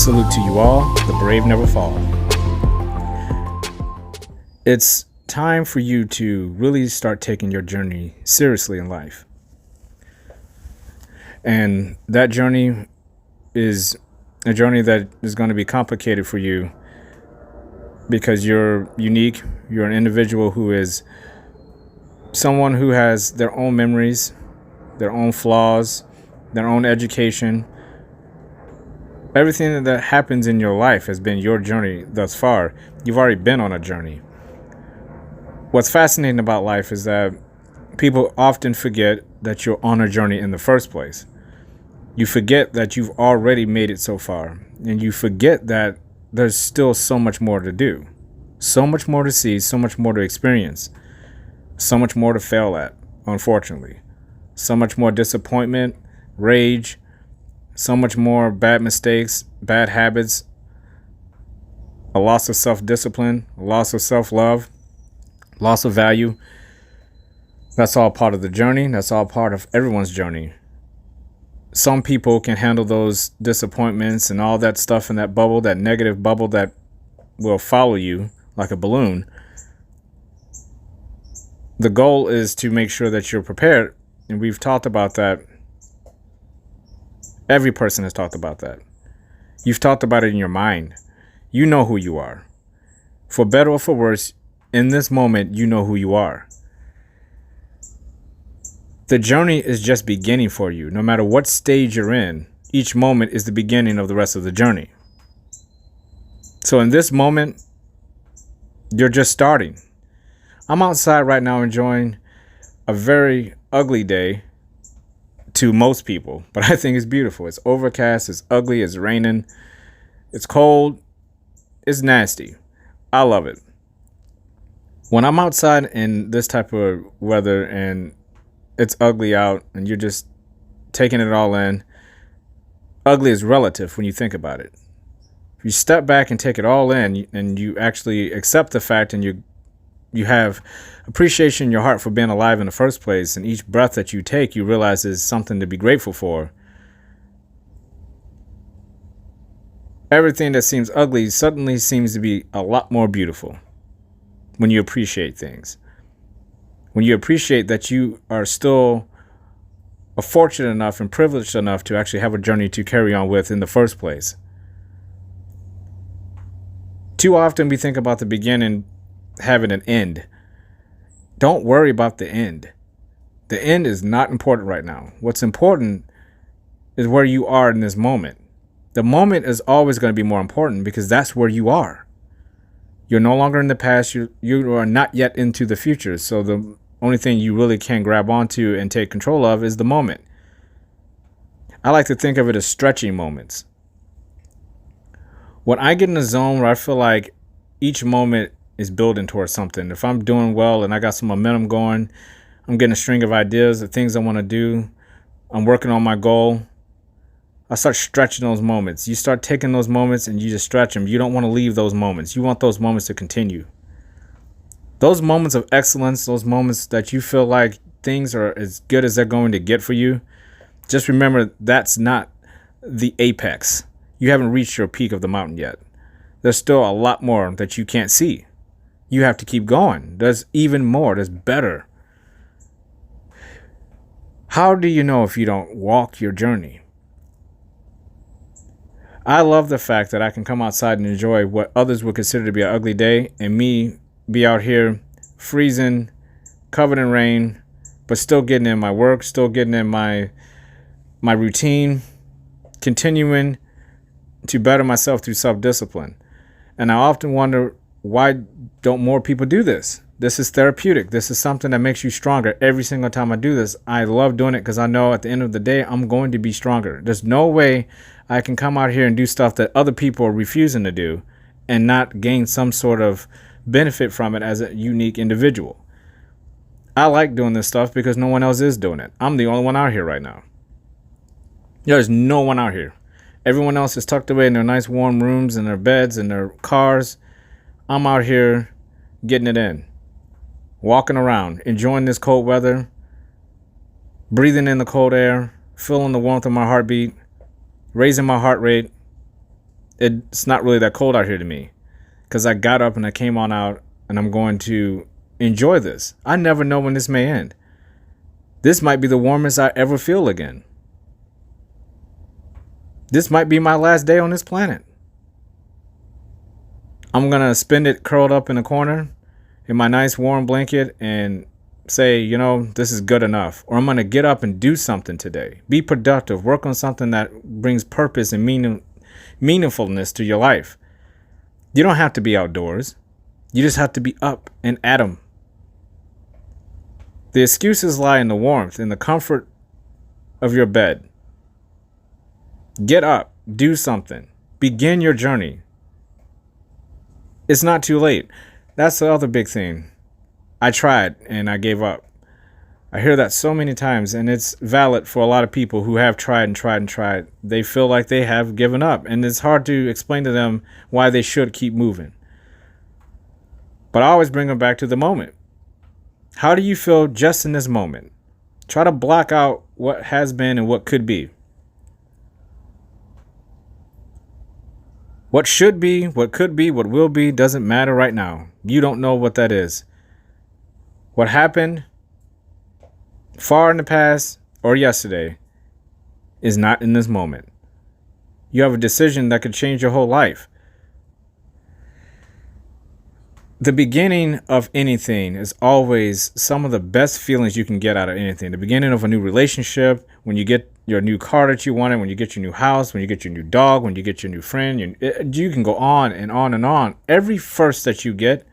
Salute to you all. The brave never fall. It's time for you to really start taking your journey seriously in life. And that journey is a journey that is going to be complicated for you because you're unique. You're an individual who is someone who has their own memories, their own flaws, their own education. Everything that happens in your life has been your journey thus far. You've already been on a journey. What's fascinating about life is that people often forget that you're on a journey in the first place. You forget that you've already made it so far, and you forget that there's still so much more to do, so much more to see, so much more to experience, so much more to fail at, unfortunately, so much more disappointment, rage, so much more bad mistakes, bad habits, a loss of self-discipline, a loss of self-love, loss of value. That's all part of the journey. That's all part of everyone's journey. Some people can handle those disappointments and all that stuff in that bubble, that negative bubble that will follow you like a balloon. The goal is to make sure that you're prepared, and we've talked about that. Every person has talked about that. You've talked about it in your mind. You know who you are. For better or for worse, in this moment, you know who you are. The journey is just beginning for you. No matter what stage you're in, each moment is the beginning of the rest of the journey. So in this moment, you're just starting. I'm outside right now enjoying a very ugly day to most people, but I think it's beautiful. It's overcast, it's ugly, it's raining, it's cold, it's nasty. I love it. When I'm outside in this type of weather and it's ugly out and you're just taking it all in, ugly is relative when you think about it. If you step back and take it all in and you actually accept the fact and you have appreciation in your heart for being alive in the first place, and each breath that you take, you realize is something to be grateful for. Everything that seems ugly suddenly seems to be a lot more beautiful when you appreciate things. When you appreciate that you are still fortunate enough and privileged enough to actually have a journey to carry on with in the first place. Too often we think about the beginning having an end. Don't worry about the end. The end is not important right now. What's important is where you are in this moment. The moment is always going to be more important because that's where you are. You're no longer in the past. You are not yet into the future. So the only thing you really can grab onto and take control of is the moment. I like to think of it as stretching moments. When I get in a zone where I feel like each moment is building towards something. If I'm doing well and I got some momentum going, I'm getting a string of ideas, the things I want to do, I'm working on my goal, I start stretching those moments. You start taking those moments and you just stretch them. You don't want to leave those moments. You want those moments to continue. Those moments of excellence, those moments that you feel like things are as good as they're going to get for you, just remember that's not the apex. You haven't reached your peak of the mountain yet. There's still a lot more that you can't see. You have to keep going. There's even more. There's better. How do you know if you don't walk your journey? I love the fact that I can come outside and enjoy what others would consider to be an ugly day, and me be out here freezing, covered in rain, but still getting in my work, still getting in my routine, continuing to better myself through self-discipline. And I often wonder, why don't more people do this? This is therapeutic. This is something that makes you stronger. Every single time I do this, I love doing it because I know at the end of the day, I'm going to be stronger. There's no way I can come out here and do stuff that other people are refusing to do and not gain some sort of benefit from it as a unique individual. I like doing this stuff because no one else is doing it. I'm the only one out here right now. There's no one out here. Everyone else is tucked away in their nice warm rooms, in their beds, in their cars. I'm out here getting it in, walking around, enjoying this cold weather, breathing in the cold air, feeling the warmth of my heartbeat, raising my heart rate, it's not really that cold out here to me because I got up and I came on out and I'm going to enjoy this. I never know when this may end. This might be the warmest I ever feel again. This might be my last day on this planet. I'm going to spend it curled up in a corner in my nice warm blanket and say, you know, this is good enough. Or I'm going to get up and do something today. Be productive. Work on something that brings purpose and meaningfulness to your life. You don't have to be outdoors. You just have to be up and at 'em. The excuses lie in the warmth, in the comfort of your bed. Get up. Do something. Begin your journey. It's not too late. That's the other big thing. I tried and I gave up. I hear that so many times, and it's valid for a lot of people who have tried and tried and tried. They feel like they have given up, and it's hard to explain to them why they should keep moving. But I always bring them back to the moment. How do you feel just in this moment? Try to block out what has been and what could be. What should be, what could be, what will be doesn't matter right now. You don't know what that is. What happened far in the past or yesterday is not in this moment. You have a decision that could change your whole life. The beginning of anything is always some of the best feelings you can get out of anything. The beginning of a new relationship, when you get your new car that you wanted, when you get your new house, when you get your new dog, when you get your new friend, you can go on and on and on. Every first that you get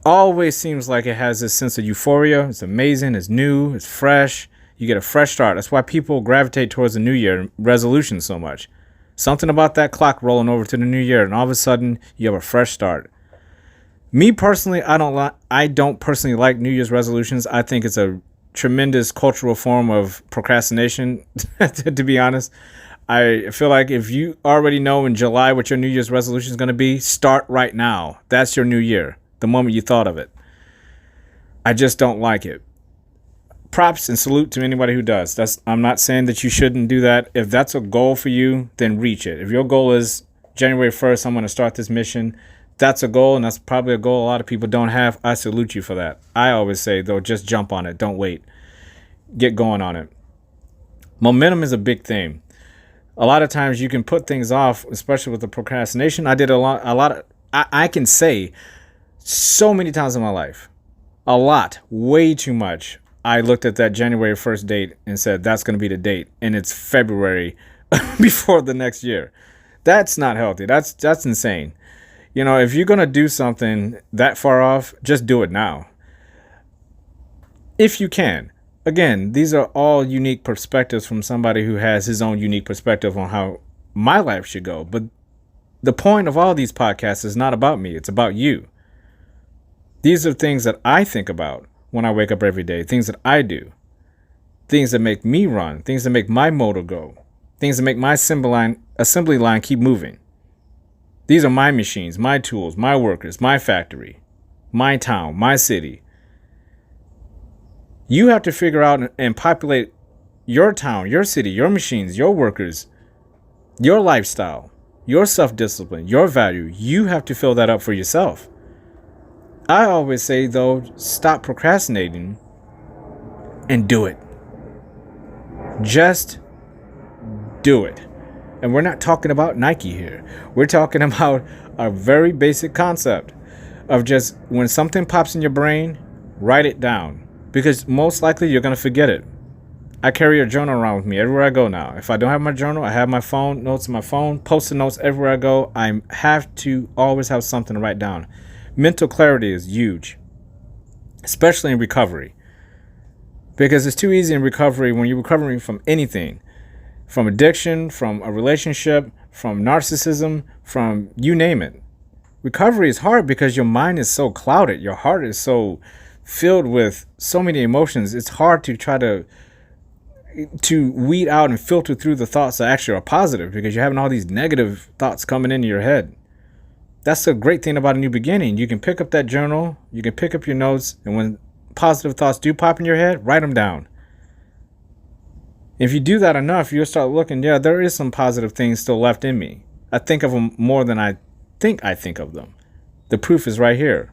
always seems like it has this sense of euphoria. It's amazing, it's new, it's fresh. You get a fresh start. That's why people gravitate towards the new year resolution so much. Something about that clock rolling over to the new year, and all of a sudden you have a fresh start. Me personally, I don't personally like New Year's resolutions. I think it's a tremendous cultural form of procrastination, to be honest. I feel like if you already know in July what your New Year's resolution is going to be, start right now. That's your new year, the moment you thought of it. I just don't like it. Props and salute to anybody who does. I'm not saying that you shouldn't do that. If that's a goal for you, then reach it. If your goal is January 1st, I'm going to start this mission, that's a goal, and that's probably a goal a lot of people don't have. I salute you for that. I always say, though, just jump on it. Don't wait. Get going on it. Momentum is a big thing. A lot of times you can put things off, especially with the procrastination. I did I can say so many times in my life, a lot, way too much. I looked at that January 1st date and said, that's going to be the date. And it's February before the next year. That's not healthy. That's insane. You know, if you're going to do something that far off, just do it now. If you can. Again, these are all unique perspectives from somebody who has his own unique perspective on how my life should go. But the point of all these podcasts is not about me. It's about you. These are things that I think about when I wake up every day. Things that I do. Things that make me run. Things that make my motor go. Things that make my assembly line keep moving. These are my machines, my tools, my workers, my factory, my town, my city. You have to figure out and populate your town, your city, your machines, your workers, your lifestyle, your self-discipline, your value. You have to fill that up for yourself. I always say, though, stop procrastinating and do it. Just do it. And we're not talking about Nike here. We're talking about a very basic concept of just when something pops in your brain, write it down. Because most likely you're going to forget it. I carry a journal around with me everywhere I go now. If I don't have my journal, I have my phone, notes on my phone, post-it notes everywhere I go. I have to always have something to write down. Mental clarity is huge, especially in recovery. Because it's too easy in recovery when you're recovering from anything. From addiction, from a relationship, from narcissism, from you name it. Recovery is hard because your mind is so clouded. Your heart is so filled with so many emotions. It's hard to try to weed out and filter through the thoughts that actually are positive because you're having all these negative thoughts coming into your head. That's the great thing about a new beginning. You can pick up that journal, you can pick up your notes, and when positive thoughts do pop in your head, write them down. If you do that enough, you'll start looking, yeah, there is some positive things still left in me. I think of them more than I think of them. The proof is right here.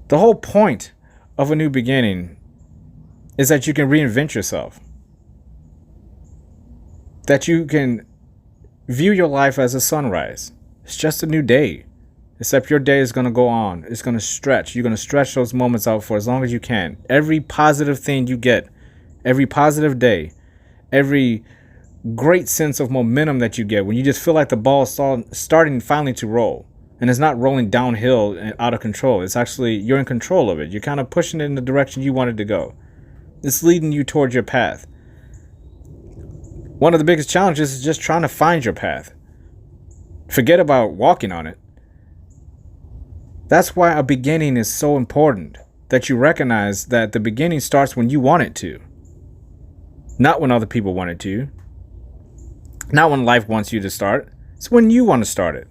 The whole point of a new beginning is that you can reinvent yourself. That you can view your life as a sunrise. It's just a new day. Except your day is going to go on. It's going to stretch. You're going to stretch those moments out for as long as you can. Every positive thing you get, every positive day, every great sense of momentum that you get when you just feel like the ball is starting finally to roll. And it's not rolling downhill and out of control. It's actually, you're in control of it. You're kind of pushing it in the direction you wanted to go. It's leading you towards your path. One of the biggest challenges is just trying to find your path. Forget about walking on it. That's why a beginning is so important. That you recognize that the beginning starts when you want it to. Not when other people want it to. Not when life wants you to start. It's when you want to start it.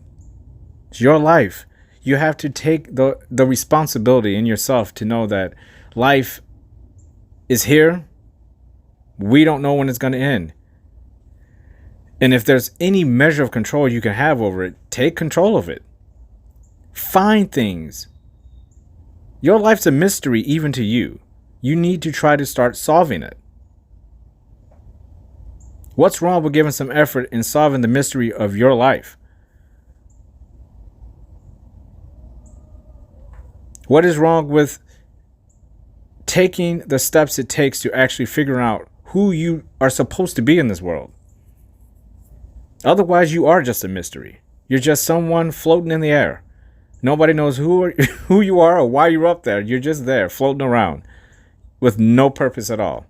It's your life. You have to take the responsibility in yourself to know that life is here. We don't know when it's going to end. And if there's any measure of control you can have over it, take control of it. Find things. Your life's a mystery even to you. You need to try to start solving it. What's wrong with giving some effort in solving the mystery of your life? What is wrong with taking the steps it takes to actually figure out who you are supposed to be in this world? Otherwise, you are just a mystery. You're just someone floating in the air. Nobody knows who you are or why you're up there. You're just there, floating around with no purpose at all.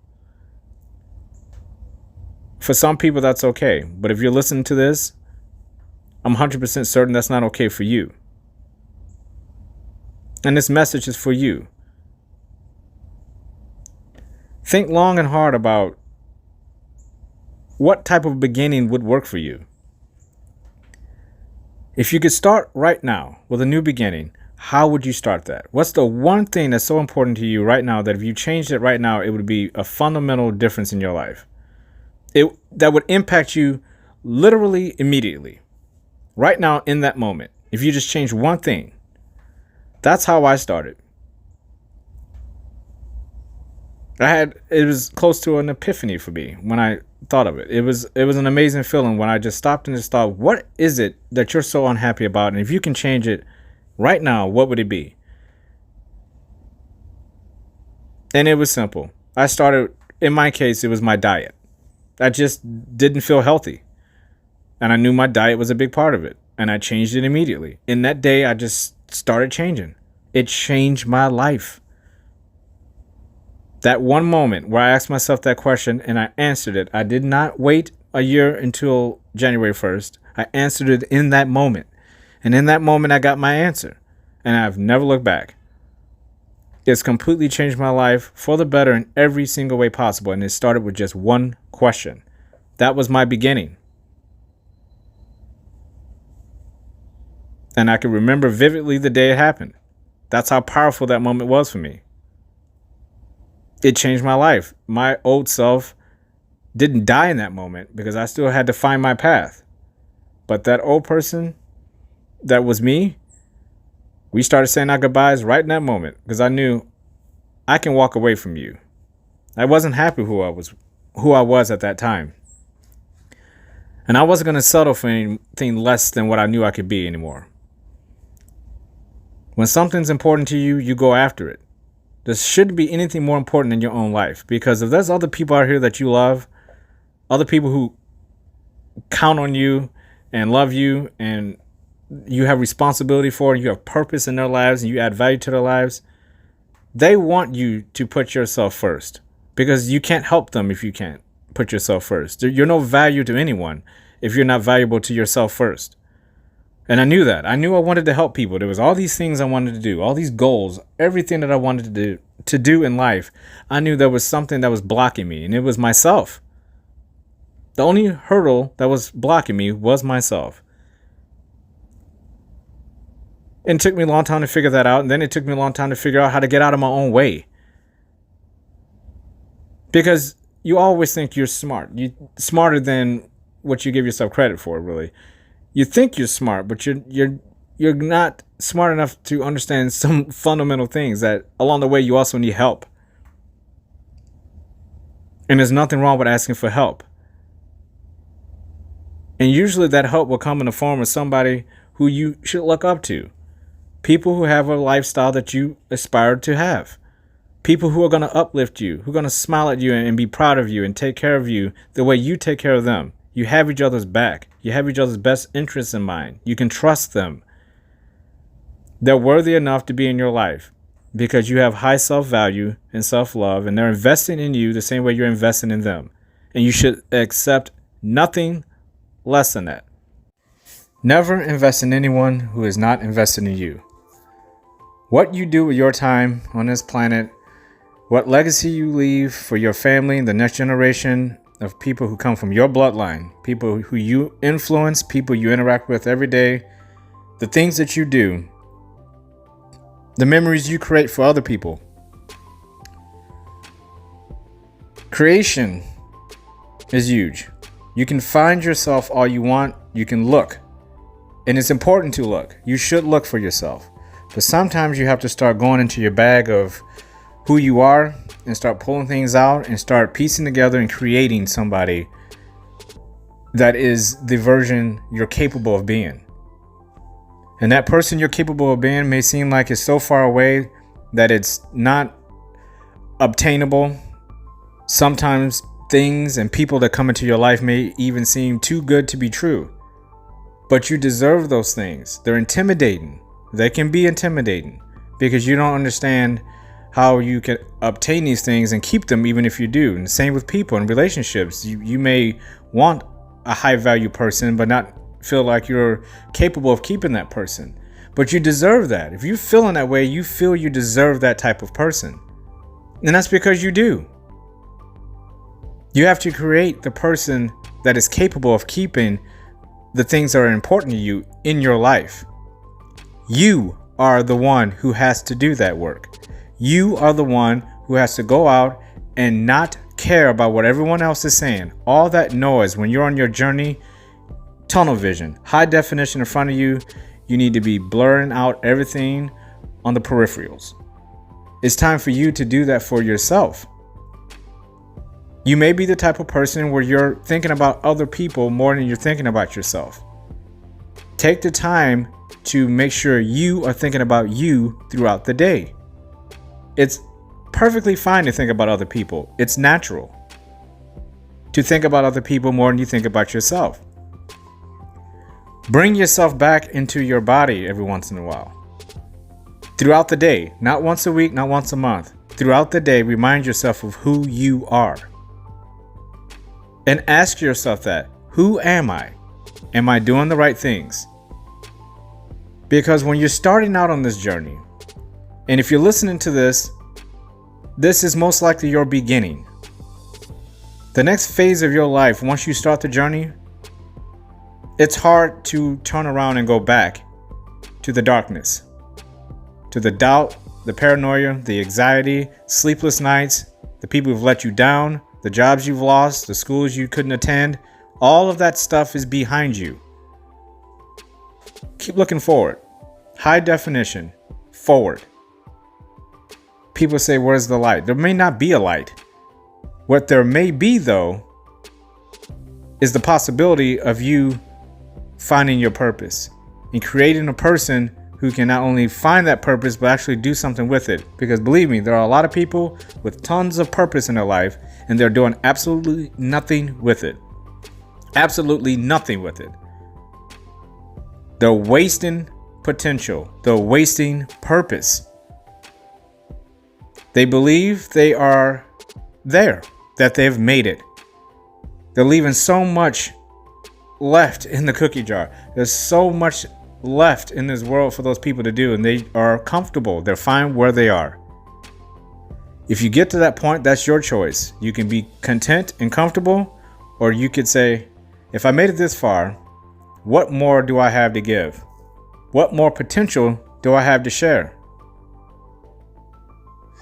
For some people, that's okay. But if you're listening to this, I'm 100% certain that's not okay for you. And this message is for you. Think long and hard about what type of beginning would work for you. If you could start right now with a new beginning, how would you start that? What's the one thing that's so important to you right now that if you changed it right now, it would be a fundamental difference in your life? That would impact you literally immediately. Right now, in that moment. If you just change one thing. That's how I started. It was close to an epiphany for me when I thought of it. It was an amazing feeling when I just stopped and just thought, what is it that you're so unhappy about? And if you can change it right now, what would it be? And it was simple. In my case, it was my diet. I just didn't feel healthy. And I knew my diet was a big part of it. And I changed it immediately. In that day, I just started changing. It changed my life. That one moment where I asked myself that question and I answered it. I did not wait a year until January 1st. I answered it in that moment. And in that moment, I got my answer. And I've never looked back. It's completely changed my life for the better in every single way possible. And it started with just one question. That was my beginning. And I can remember vividly the day it happened. That's how powerful that moment was for me. It changed my life. My old self didn't die in that moment because I still had to find my path. But that old person that was me, we started saying our goodbyes right in that moment because I knew I can walk away from you. I wasn't happy who I was at that time. And I wasn't going to settle for anything less than what I knew I could be anymore. When something's important to you, you go after it. There shouldn't be anything more important in your own life. Because if there's other people out here that you love, other people who count on you and love you and you have responsibility for, and you have purpose in their lives and you add value to their lives, they want you to put yourself first. Because you can't help them if you can't put yourself first. You're no value to anyone if you're not valuable to yourself first. And I knew that. I knew I wanted to help people. There was all these things I wanted to do, all these goals, everything that I wanted to do in life. I knew there was something that was blocking me, and it was myself. The only hurdle that was blocking me was myself. And it took me a long time to figure that out, and then it took me a long time to figure out how to get out of my own way. Because you always think you're smart. You smarter than what you give yourself credit for, really. You think you're smart, but you're not smart enough to understand some fundamental things that along the way you also need help. And there's nothing wrong with asking for help. And usually that help will come in the form of somebody who you should look up to. People who have a lifestyle that you aspire to have. People who are going to uplift you, who are going to smile at you and be proud of you and take care of you the way you take care of them. You have each other's back. You have each other's best interests in mind. You can trust them. They're worthy enough to be in your life because you have high self-value and self-love, and they're investing in you the same way you're investing in them. And you should accept nothing less than that. Never invest in anyone who is not invested in you. What you do with your time on this planet, what legacy you leave for your family and the next generation of people who come from your bloodline, people who you influence, people you interact with every day, the things that you do, the memories you create for other people. Creation is huge. You can find yourself all you want. You can look. And it's important to look. You should look for yourself. But sometimes you have to start going into your bag of who you are and start pulling things out and start piecing together and creating somebody that is the version you're capable of being. And that person you're capable of being may seem like it's so far away that it's not obtainable. Sometimes things and people that come into your life may even seem too good to be true. But you deserve those things. They're intimidating. They can be intimidating because you don't understand how you can obtain these things and keep them even if you do. And the same with people and relationships. You may want a high value person but not feel like you're capable of keeping that person. But you deserve that. If you feel in that way, you feel you deserve that type of person. And that's because you do. You have to create the person that is capable of keeping the things that are important to you in your life. You are the one who has to do that work. You are the one who has to go out and not care about what everyone else is saying. All that noise when you're on your journey, tunnel vision, high definition in front of you, you need to be blurring out everything on the peripherals. It's time for you to do that for yourself. You may be the type of person where you're thinking about other people more than you're thinking about yourself. Take the time to make sure you are thinking about you throughout the day. It's perfectly fine to think about other people. It's natural to think about other people more than you think about yourself. Bring yourself back into your body every once in a while. Throughout the day, not once a week, not once a month. Throughout the day, remind yourself of who you are. And ask yourself that, who am I? Am I doing the right things? Because when you're starting out on this journey, and if you're listening to this, this is most likely your beginning. The next phase of your life, once you start the journey, it's hard to turn around and go back to the darkness, to the doubt, the paranoia, the anxiety, sleepless nights, the people who've let you down, the jobs you've lost, the schools you couldn't attend. All of that stuff is behind you. Keep looking forward. High definition, forward. People say, where's the light? There may not be a light. What there may be, though, is the possibility of you finding your purpose and creating a person who can not only find that purpose, but actually do something with it. Because believe me, there are a lot of people with tons of purpose in their life, and they're doing absolutely nothing with it. Absolutely nothing with it. They're wasting potential. They're wasting purpose. They believe they are there, that they've made it. They're leaving so much left in the cookie jar. There's so much left in this world for those people to do, and they are comfortable. They're fine where they are. If you get to that point, that's your choice. You can be content and comfortable, or you could say, if I made it this far, what more do I have to give? What more potential do I have to share?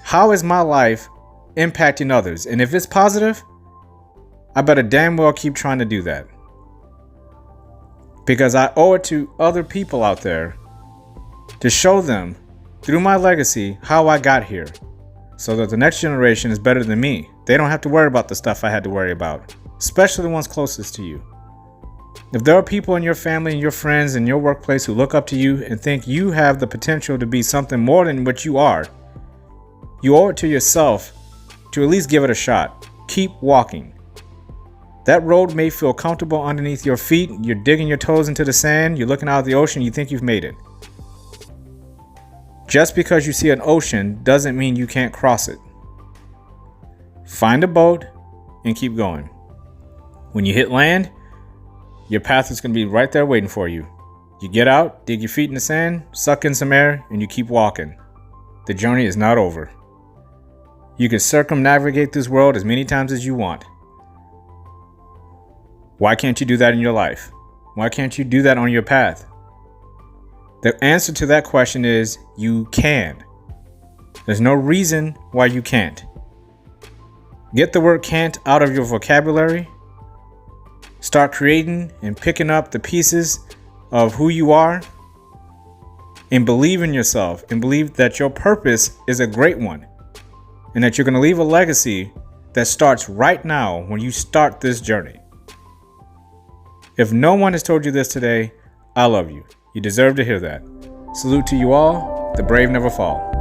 How is my life impacting others? And if it's positive, I better damn well keep trying to do that. Because I owe it to other people out there to show them through my legacy how I got here, so that the next generation is better than me. They don't have to worry about the stuff I had to worry about, especially the ones closest to you. If there are people in your family and your friends and your workplace who look up to you and think you have the potential to be something more than what you are, you owe it to yourself to at least give it a shot. Keep walking. That road may feel comfortable underneath your feet. You're digging your toes into the sand. You're looking out at the ocean. You think you've made it. Just because you see an ocean doesn't mean you can't cross it. Find a boat and keep going. When you hit land, your path is going to be right there waiting for you. You get out, dig your feet in the sand, suck in some air, and you keep walking. The journey is not over. You can circumnavigate this world as many times as you want. Why can't you do that in your life? Why can't you do that on your path? The answer to that question is you can. There's no reason why you can't. Get the word can't out of your vocabulary. Start creating and picking up the pieces of who you are, and believe in yourself and believe that your purpose is a great one and that you're going to leave a legacy that starts right now when you start this journey. If no one has told you this today, I love you. You deserve to hear that. Salute to you all. The brave never fall.